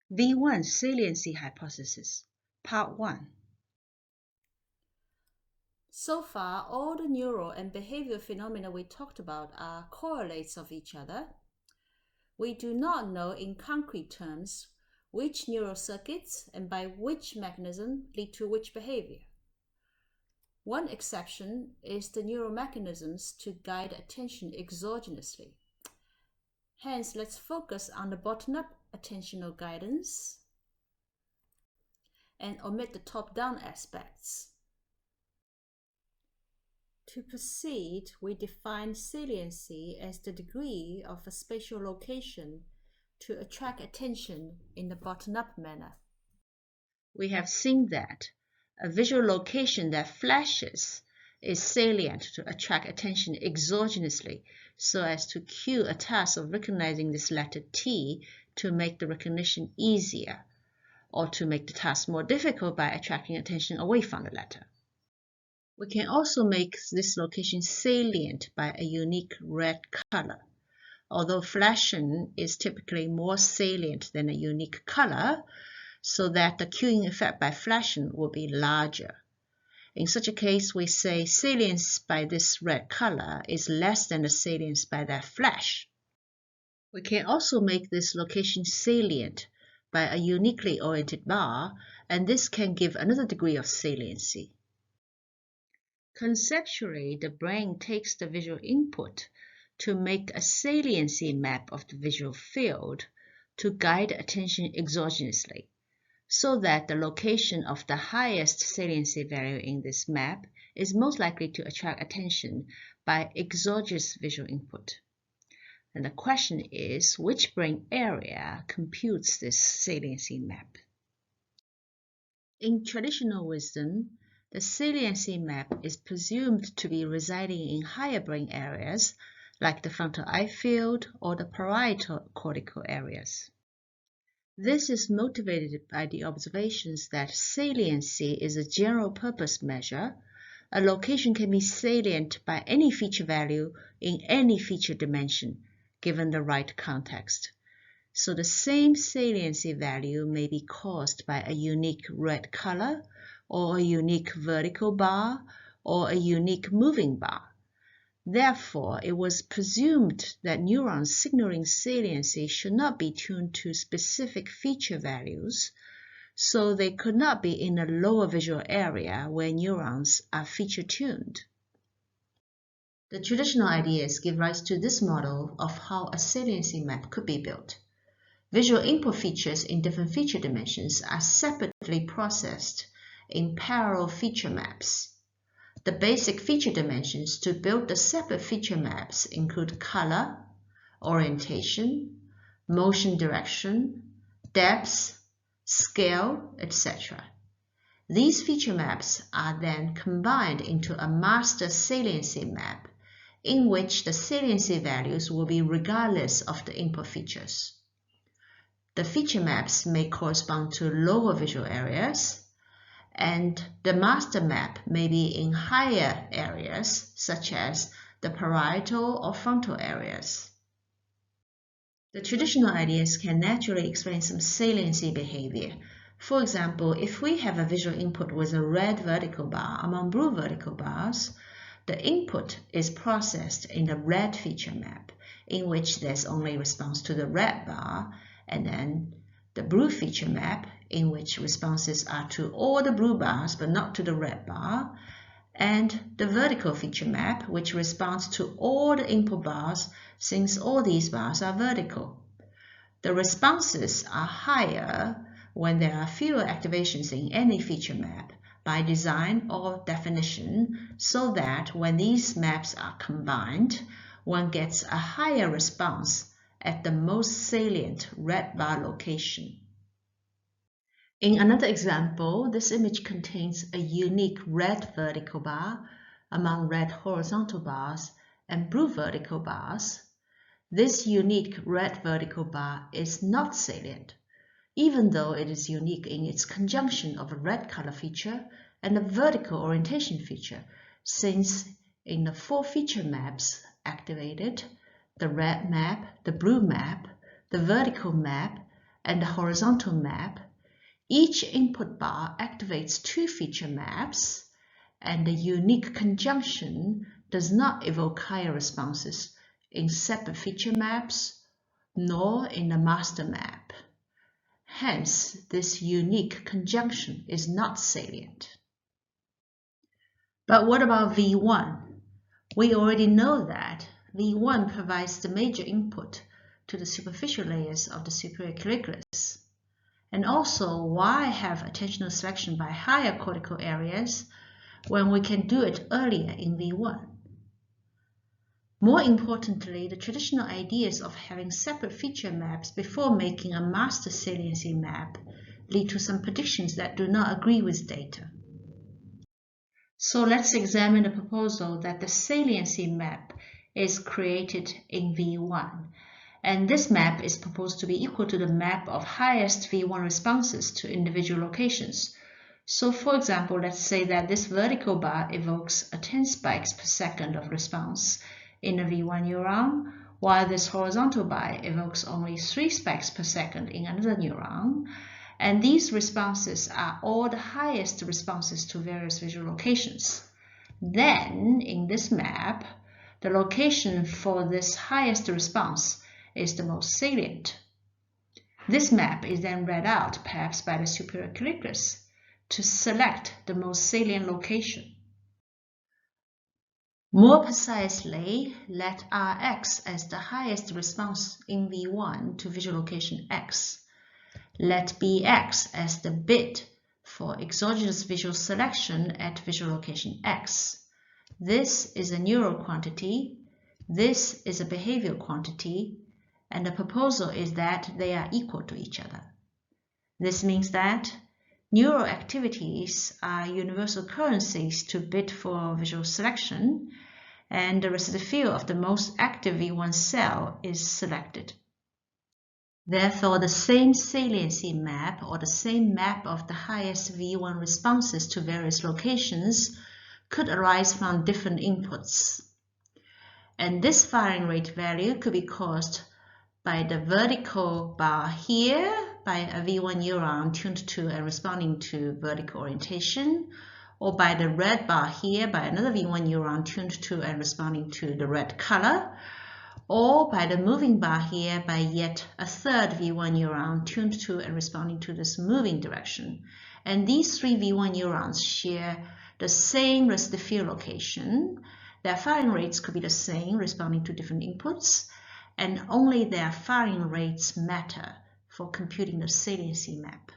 V1 Saliency Hypothesis, Part 1. So far, all the neural and behavioral phenomena we talked about are correlates of each other. We do not know in concrete terms which neural circuits and by which mechanism lead to which behavior. One exception is the neural mechanisms to guide attention exogenously. Hence, let's focus on the bottom-up attentional guidance and omit the top-down aspects. To proceed, we define saliency as the degree of a spatial location to attract attention in the bottom-up manner. We have seen that a visual location that flashes is salient to attract attention exogenously so as to cue a task of recognizing this letter T to make the recognition easier, or to make the task more difficult by attracting attention away from the letter. We can also make this location salient by a unique red color. Although flashing is typically more salient than a unique color, so that the cueing effect by flashing will be larger. In such a case, we say salience by this red color is less than the salience by that flash. We can also make this location salient by a uniquely oriented bar, and this can give another degree of saliency. Conceptually, the brain takes the visual input to make a saliency map of the visual field to guide attention exogenously, so that the location of the highest saliency value in this map is most likely to attract attention by exogenous visual input. And the question is, which brain area computes this saliency map? In traditional wisdom, the saliency map is presumed to be residing in higher brain areas, like the frontal eye field or the parietal cortical areas. This is motivated by the observations that saliency is a general-purpose measure. A location can be salient by any feature value in any feature dimension, given the right context. So the same saliency value may be caused by a unique red color, or a unique vertical bar, or a unique moving bar. Therefore, it was presumed that neurons signaling saliency should not be tuned to specific feature values, so they could not be in a lower visual area where neurons are feature-tuned. The traditional ideas give rise to this model of how a saliency map could be built. Visual input features in different feature dimensions are separately processed in parallel feature maps. The basic feature dimensions to build the separate feature maps include color, orientation, motion direction, depth, scale, etc. These feature maps are then combined into a master saliency map, in which the saliency values will be regardless of the input features. The feature maps may correspond to lower visual areas, and the master map may be in higher areas, such as the parietal or frontal areas. The traditional ideas can naturally explain some saliency behavior. For example, if we have a visual input with a red vertical bar among blue vertical bars, the input is processed in the red feature map, in which there's only response to the red bar, and then the blue feature map, in which responses are to all the blue bars but not to the red bar, and the vertical feature map, which responds to all the input bars since all these bars are vertical. The responses are higher when there are fewer activations in any feature map by design or definition, so that when these maps are combined, one gets a higher response at the most salient red bar location. In another example, this image contains a unique red vertical bar among red horizontal bars and blue vertical bars. This unique red vertical bar is not salient, even though it is unique in its conjunction of a red color feature and a vertical orientation feature, since in the four feature maps activated, the red map, the blue map, the vertical map, and the horizontal map, each input bar activates two feature maps, and the unique conjunction does not evoke higher responses in separate feature maps nor in the master map. Hence, this unique conjunction is not salient. But what about V1? We already know that V1 provides the major input to the superficial layers of the superior colliculus. And also, why have attentional selection by higher cortical areas when we can do it earlier in V1? More importantly, the traditional ideas of having separate feature maps before making a master saliency map lead to some predictions that do not agree with data. So let's examine the proposal that the saliency map is created in V1. And this map is proposed to be equal to the map of highest V1 responses to individual locations. So for example, let's say that this vertical bar evokes 10 spikes per second of response in a V1 neuron, while this horizontal bar evokes only 3 spikes per second in another neuron. And these responses are all the highest responses to various visual locations. Then, in this map, the location for this highest response is the most salient. This map is then read out, perhaps by the superior colliculus, to select the most salient location. More precisely, let Rx as the highest response in V1 to visual location X. Let Bx as the bit for exogenous visual selection at visual location X. This is a neural quantity, this is a behavioral quantity, and the proposal is that they are equal to each other. This means that neural activities are universal currencies to bit for visual selection, and the rest of the field of the most active V1 cell is selected. Therefore, the same saliency map or the same map of the highest V1 responses to various locations could arise from different inputs. And this firing rate value could be caused by the vertical bar here by a V1 neuron tuned to and responding to vertical orientation, or by the red bar here by another V1 neuron tuned to and responding to the red color, or by the moving bar here by yet a third V1 neuron tuned to and responding to this moving direction. And these three V1 neurons share the same rest of the field location. Their firing rates could be the same, responding to different inputs, and only their firing rates matter for computing the saliency map.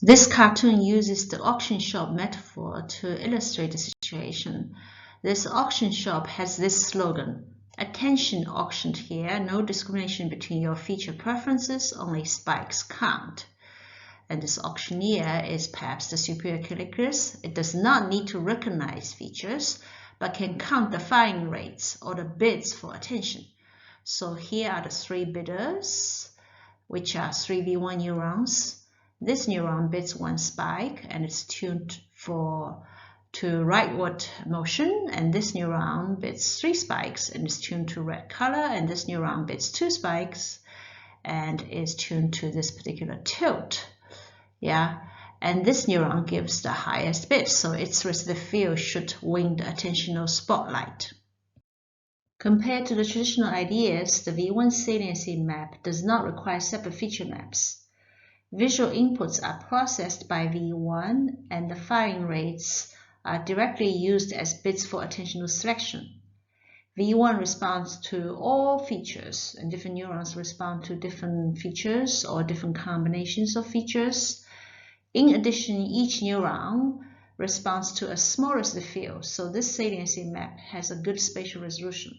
This cartoon uses the auction shop metaphor to illustrate the situation. This auction shop has this slogan: "Attention auctioned here, no discrimination between your feature preferences, only spikes count." And this auctioneer is perhaps the superior colliculus. It does not need to recognize features, but can count the firing rates or the bids for attention. So here are the three bidders, which are three V1 neurons. This neuron bids one spike and it's tuned to rightward motion, and this neuron bids 3 spikes and is tuned to red color, and this neuron bids 2 spikes and is tuned to this particular tilt. Yeah, and this neuron gives the highest bid, so its rest of the field should win the attentional spotlight. Compared to the traditional ideas, the V1 saliency map does not require separate feature maps. Visual inputs are processed by V1, and the firing rates are directly used as bits for attentional selection. V1 responds to all features, and different neurons respond to different features or different combinations of features. In addition, each neuron responds to a small rest of the field, so this saliency map has a good spatial resolution.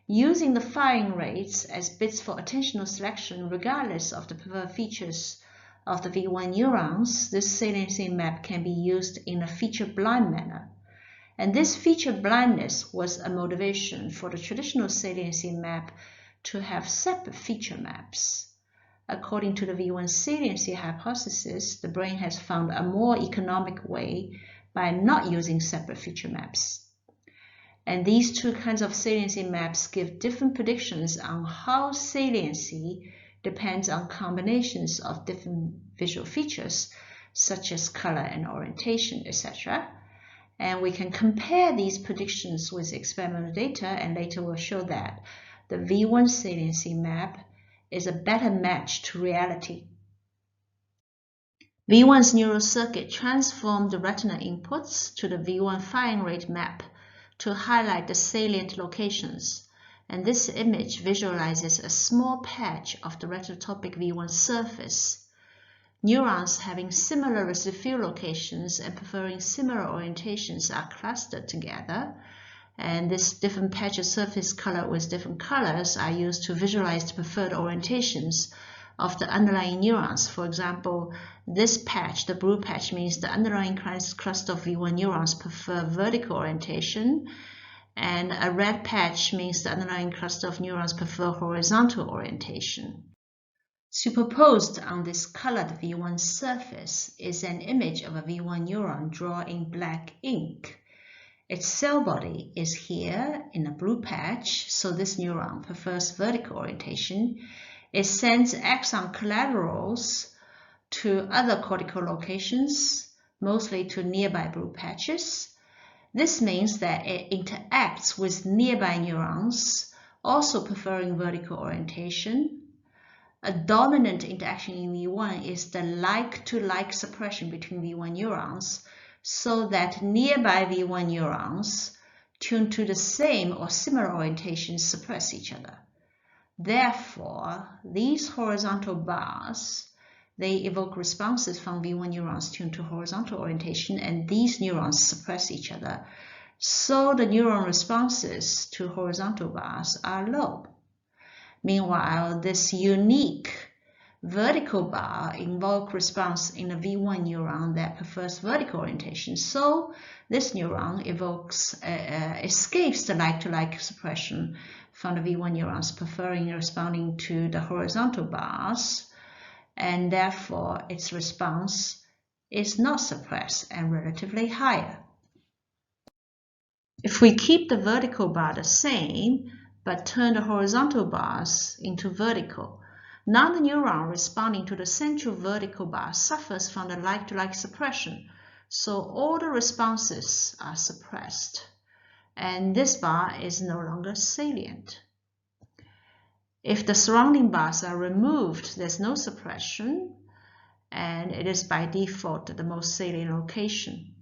Using the firing rates as bits for attentional selection regardless of the preferred features of the V1 neurons, this saliency map can be used in a feature-blind manner. And this feature blindness was a motivation for the traditional saliency map to have separate feature maps. According to the V1 Saliency Hypothesis, the brain has found a more economic way by not using separate feature maps. And these two kinds of saliency maps give different predictions on how saliency depends on combinations of different visual features, such as color and orientation, etc. And we can compare these predictions with experimental data, and later we'll show that the V1 saliency map is a better match to reality. V1's neural circuit transformed the retina inputs to the V1 firing rate map to highlight the salient locations, and this image visualizes a small patch of the retinotopic V1 surface. Neurons having similar residual field locations and preferring similar orientations are clustered together, and this different patch of surface color with different colors are used to visualize the preferred orientations of the underlying neurons. For example, this patch, the blue patch, means the underlying cluster of V1 neurons prefer vertical orientation, and a red patch means the underlying cluster of neurons prefer horizontal orientation. Superposed on this colored V1 surface is an image of a V1 neuron drawn in black ink. Its cell body is here in a blue patch, so this neuron prefers vertical orientation. It sends axon collaterals to other cortical locations, mostly to nearby blue patches. This means that it interacts with nearby neurons, also preferring vertical orientation. A dominant interaction in V1 is the like-to-like suppression between V1 neurons, so that nearby V1 neurons tuned to the same or similar orientations suppress each other. Therefore, these horizontal bars, they evoke responses from V1 neurons tuned to horizontal orientation, and these neurons suppress each other. So the neuron responses to horizontal bars are low. Meanwhile, this unique vertical bar invokes response in a V1 neuron that prefers vertical orientation. So this neuron escapes the like-to-like suppression from the V1 neurons, preferring responding to the horizontal bars, and therefore its response is not suppressed and relatively higher. If we keep the vertical bar the same, but turn the horizontal bars into vertical, now the neuron responding to the central vertical bar suffers from the like-to-like suppression, so all the responses are suppressed, and this bar is no longer salient. If the surrounding bars are removed, there's no suppression, and it is by default the most salient location.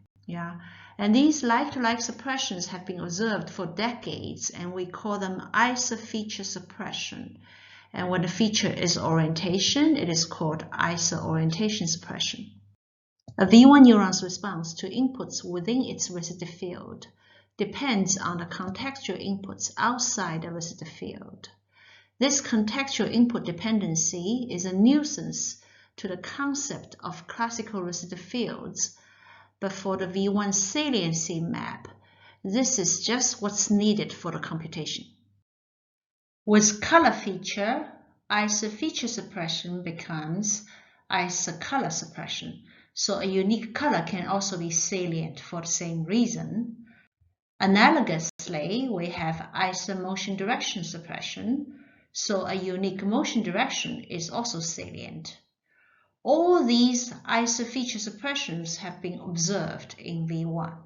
And these like-to-like suppressions have been observed for decades, and we call them iso-feature suppression. And when the feature is orientation, it is called iso-orientation suppression. A V1 neuron's response to inputs within its residual field depends on the contextual inputs outside the residual field. This contextual input dependency is a nuisance to the concept of classical residual fields, but for the V1 saliency map, this is just what's needed for the computation. With color feature, iso-feature suppression becomes iso-color suppression, so a unique color can also be salient for the same reason. Analogously, we have iso-motion direction suppression, so a unique motion direction is also salient. All these iso-feature suppressions have been observed in V1.